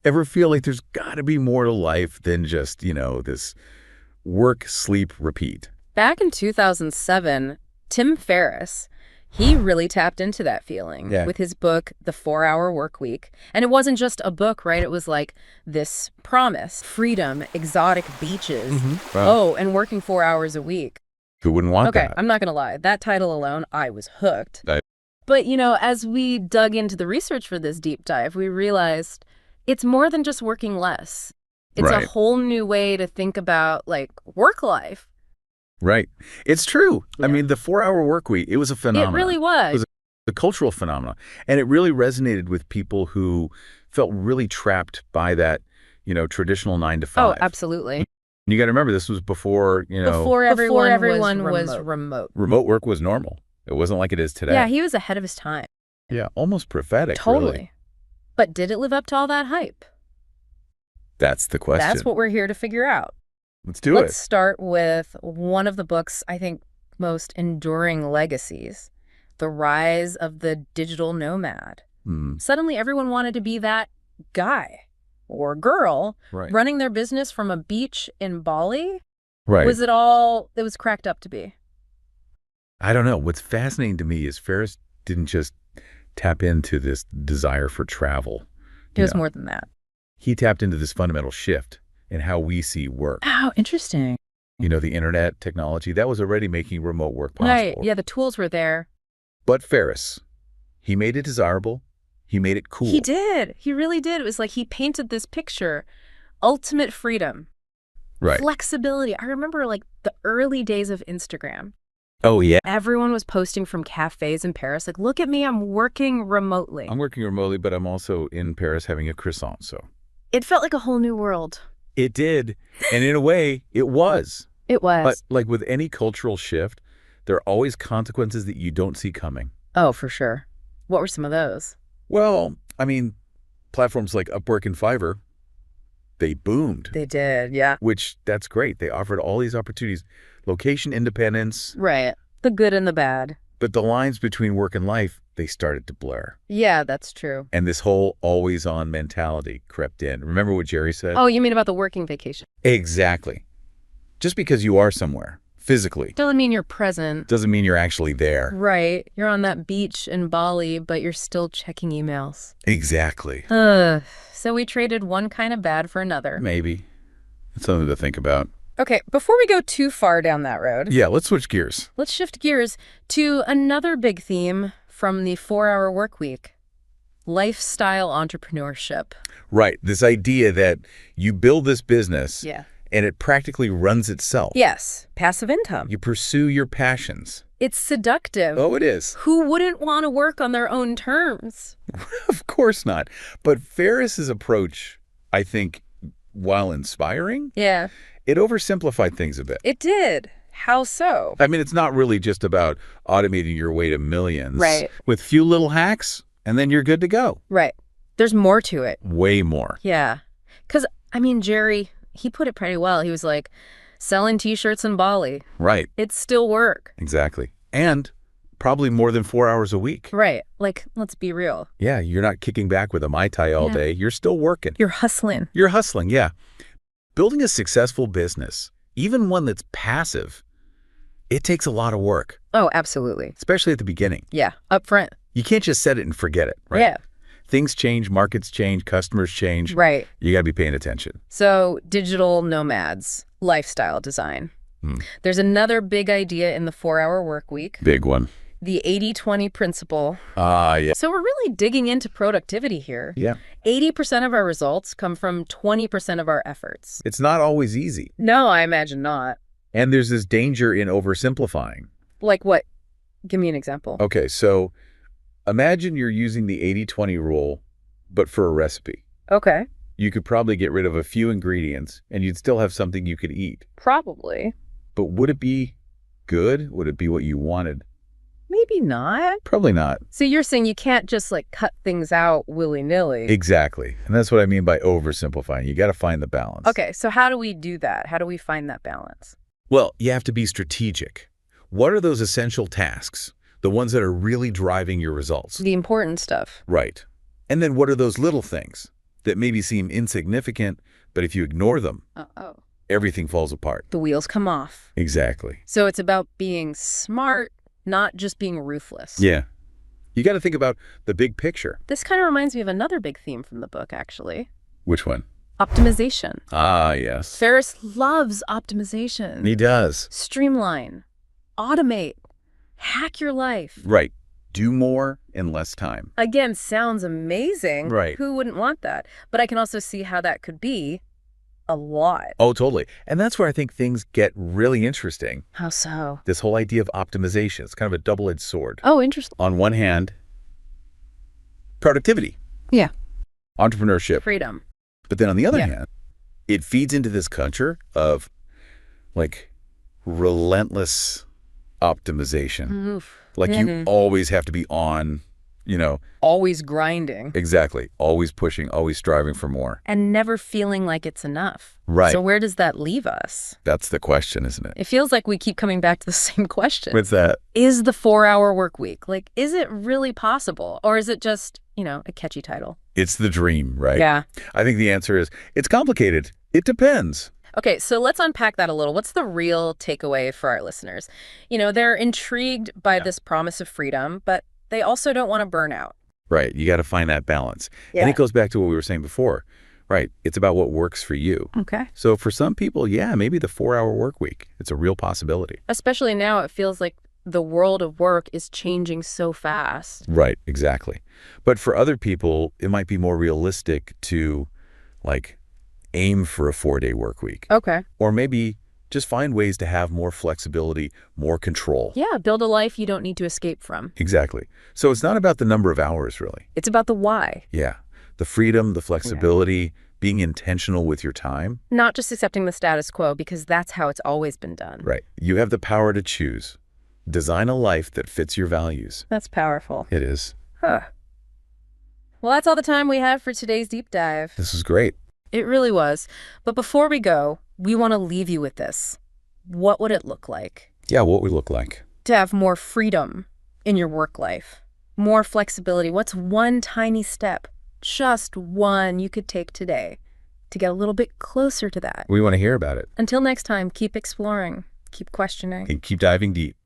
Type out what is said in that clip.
Ever feel like there's got to be more to life than just, this work, sleep, repeat? Back in 2007, Tim Ferriss, he really tapped into that feeling with his book, The 4-Hour Workweek. And it wasn't just a book, right? It was like this promise, freedom, exotic beaches. Wow. Oh, and working 4 hours a week. Who wouldn't want that? Okay, I'm not going to lie. That title alone, I was hooked. But, as we dug into the research for this deep dive, we realized it's more than just working less. It's a whole new way to think about, work life. Right. It's true. Yeah. I mean, the 4-hour work week, it was a phenomenon. It really was. It was a cultural phenomenon. And it really resonated with people who felt really trapped by that, traditional 9 to 5. Oh, absolutely. You got to remember, this was before, Before everyone was remote. Remote work was normal. It wasn't like it is today. Yeah, he was ahead of his time. Yeah, almost prophetic. Totally. Really. But did it live up to all that hype? That's the question. That's what we're here to figure out. Let's do it. Let's start with one of the book's, I think, most enduring legacies, The Rise of the Digital Nomad. Suddenly, everyone wanted to be that guy or girl running their business from a beach in Bali. Right. Was it all it was cracked up to be? I don't know. What's fascinating to me is Ferriss didn't just tap into this desire for travel. It was more than that. He tapped into this fundamental shift in how we see work. Oh, interesting. The internet, technology, that was already making remote work possible. Right. Yeah, the tools were there. But Ferriss, he made it desirable. He made it cool. He did. He really did. It was like he painted this picture. Ultimate freedom. Right. Flexibility. I remember the early days of Instagram. Oh, yeah. Everyone was posting from cafes in Paris. Look at me, I'm working remotely. I'm working remotely, but I'm also in Paris having a croissant, so. It felt like a whole new world. It did. And in a way, it was. It was. But with any cultural shift, there are always consequences that you don't see coming. Oh, for sure. What were some of those? Well, I mean, platforms like Upwork and Fiverr, they boomed. They did, yeah. Which, that's great. They offered all these opportunities. Location independence. Right. The good and the bad. But the lines between work and life, they started to blur. Yeah, that's true. And this whole always-on mentality crept in. Remember what Jerry said? Oh, you mean about the working vacation? Exactly. Just because you are somewhere, physically. Doesn't mean you're present. Doesn't mean you're actually there. Right. You're on that beach in Bali, but you're still checking emails. Exactly. So we traded one kind of bad for another. Maybe. It's something to think about. Okay, before we go too far down that road. Yeah, let's switch gears. Let's shift gears to another big theme from the 4-Hour Workweek. Lifestyle entrepreneurship. Right. This idea that you build this business and it practically runs itself. Yes. Passive income. You pursue your passions. It's seductive. Oh, it is. Who wouldn't want to work on their own terms? Of course not. But Ferriss's approach, I think, while inspiring, it oversimplified things a bit. It did. How so? I mean, it's not really just about automating your way to millions. Right. With few little hacks, and then you're good to go. Right. There's more to it. Way more. Yeah. Because, Jerry, he put it pretty well. He was like, selling T-shirts in Bali. Right. It's still work. Exactly. And probably more than 4 hours a week. Right. Let's be real. Yeah, you're not kicking back with a Mai Tai all day. You're still working. You're hustling. You're hustling, yeah. Building a successful business, even one that's passive, it takes a lot of work. Oh, absolutely. Especially at the beginning. Yeah, up front. You can't just set it and forget it, right? Yeah. Things change, markets change, customers change. Right. You got to be paying attention. So, digital nomads, lifestyle design. There's another big idea in the 4-Hour Workweek. Big one. The 80-20 principle. Yeah. So we're really digging into productivity here. Yeah. 80% of our results come from 20% of our efforts. It's not always easy. No, I imagine not. And there's this danger in oversimplifying. Like what? Give me an example. Okay, so imagine you're using the 80-20 rule, but for a recipe. Okay. You could probably get rid of a few ingredients, and you'd still have something you could eat. Probably. But would it be good? Would it be what you wanted? Maybe not. Probably not. So you're saying you can't just cut things out willy-nilly. Exactly. And that's what I mean by oversimplifying. You got to find the balance. Okay, so how do we do that? How do we find that balance? Well, you have to be strategic. What are those essential tasks? The ones that are really driving your results. The important stuff. Right. And then what are those little things? that maybe seem insignificant, but if you ignore them, everything falls apart. The wheels come off. Exactly. So it's about being smart, not just being ruthless. Yeah. You got to think about the big picture. This kind of reminds me of another big theme from the book, actually. Which one? Optimization. Ah, yes. Ferriss loves optimization. He does. Streamline. Automate. Hack your life. Right. Do more in less time. Again, sounds amazing. Right. Who wouldn't want that? But I can also see how that could be a lot. Oh, totally. And that's where I think things get really interesting. How so? This whole idea of optimization. It's kind of a double-edged sword. Oh, interesting. On one hand, productivity. Yeah. Entrepreneurship. Freedom. But then on the other hand, it feeds into this culture of, like, relentless optimization. Oof. Like, you always have to be on, you know. Always grinding. Exactly. Always pushing, always striving for more. And never feeling like it's enough. Right. So where does that leave us? That's the question, isn't it? It feels like we keep coming back to the same question. What's that? Is the 4-hour work week, like, is it really possible? Or is it just, you know, a catchy title? It's the dream, right? Yeah. I think the answer is, it's complicated. It depends. Okay, so let's unpack that a little. What's the real takeaway for our listeners? You know, they're intrigued by this promise of freedom, but they also don't want to burn out. Right. You got to find that balance. Yeah. And it goes back to what we were saying before. Right. It's about what works for you. Okay. So for some people, yeah, maybe the 4-hour work week. It's a real possibility. Especially now, it feels like the world of work is changing so fast. Right. Exactly. But for other people, it might be more realistic to, like, aim for a 4-day work week. Okay. Or maybe just find ways to have more flexibility, more control. Yeah, build a life you don't need to escape from. Exactly. So it's not about the number of hours, really. It's about the why. Yeah. The freedom, the flexibility, being intentional with your time. Not just accepting the status quo, because that's how it's always been done. Right. You have the power to choose. Design a life that fits your values. That's powerful. It is. Huh. Well, that's all the time we have for today's deep dive. This is great. It really was. But before we go, we want to leave you with this. What would it look like? Yeah, what we look like. To have more freedom in your work life, more flexibility. What's one tiny step, just one, you could take today to get a little bit closer to that? We want to hear about it. Until next time, keep exploring, keep questioning, And keep diving deep.